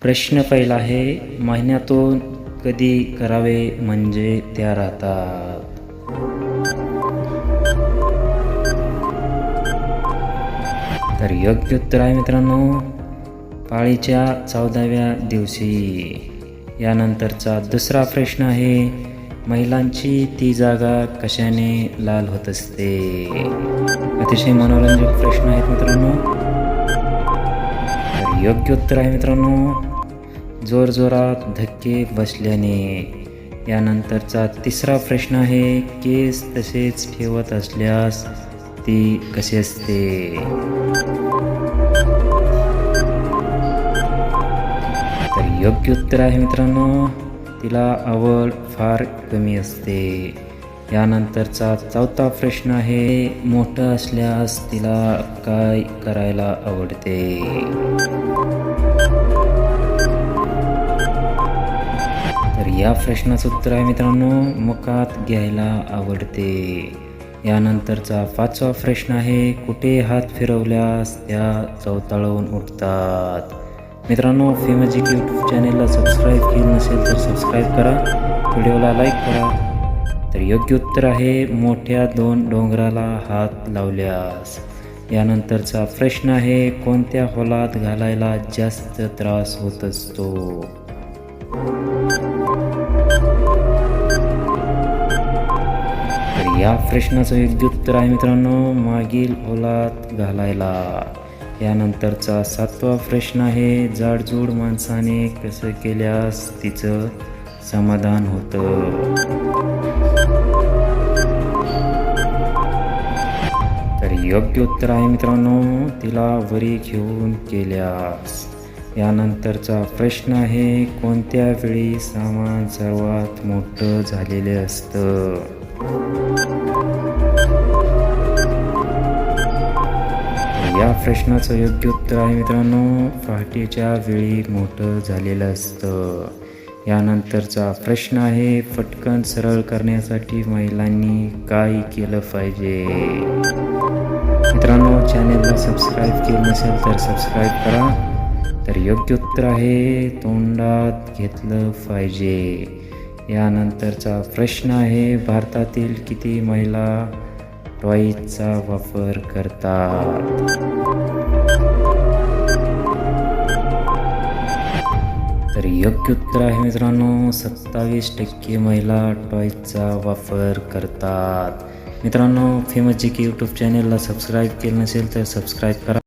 प्रश्न पहिला आहे, महिन्यातून कधी करावे म्हणजे त्या राहतात? तर योग्य उत्तर आहे मित्रांनो, पाळीच्या 14व्या दिवशी. यानंतरचा दुसरा प्रश्न आहे, महिलांची ती जागा कशाने लाल होत असते? अतिशय मनोरंजक प्रश्न आहेत मित्रांनो. तर योग्य उत्तर आहे मित्रांनो, जोरजोरात धक्के बसल्याने. यानंतरचा तिसरा प्रश्न आहे, केस तसेच ठेवत असल्यास ती कशी असते? तर योग्य उत्तर आहे मित्रांनो, तिला आवड फार कमी असते. यानंतरचा चौथा प्रश्न आहे, मोठं असल्यास तिला काय करायला आवडते? तर या प्रश्नाचं उत्तर आहे मित्रांनो, मुखात घ्यायला आवडते. यानंतरचा पाचवा प्रश्न आहे, कुठे हात फिरवल्यास त्या चवताळून उठतात? मित्रांनो, फेमॅजिक यूट्यूब चॅनेलला सबस्क्राईब केलं नसेल तर सबस्क्राईब करा, व्हिडिओला लाईक करा. तर योग्य उत्तर आहे, मोठ्या 2 डोंगराला हात लावल्यास. यानंतरचा प्रश्न आहे, कोणत्या होलात घालायला जास्त त्रास होत असतो? तर या प्रश्नाचं योग्य उत्तर आहे मित्रांनो, मागील होलात घालायला. यानंतरचा 7वा प्रश्न आहे, जाडजूड माणसाने कसं केल्यास तिचं समाधान होतं? तर योग्य उत्तर आहे मित्रांनो, तिला वरी घेऊन केल्यास. यानंतरचा प्रश्न आहे, कोणत्या वेळी सामान सर्वात मोठं झालेले असतं? या प्रश्नाचं योग्य उत्तर आहे मित्रांनो, पहाटेच्या वेळी मोठं झालेलं असतं. यानंतरचा प्रश्न आहे, पटकन सरळ करण्यासाठी महिलांनी काय केलं पाहिजे? मित्रांनो, चॅनेलला सबस्क्राईब केलं नसेल तर सबस्क्राईब करा. तर योग्य उत्तर आहे, तोंडात घेतलं पाहिजे. यानंतरचा प्रश्न आहे, भारतातील किती महिला टॉयजचा वापर करतात? तर योग्य उत्तर आहे मित्रांनो, 27% महिला टॉयजचा वापर करतात. मित्रांनो, फेमॅजिक यूट्यूब चॅनेलला सबस्क्राईब केलं नसेल तर सबस्क्राईब करा.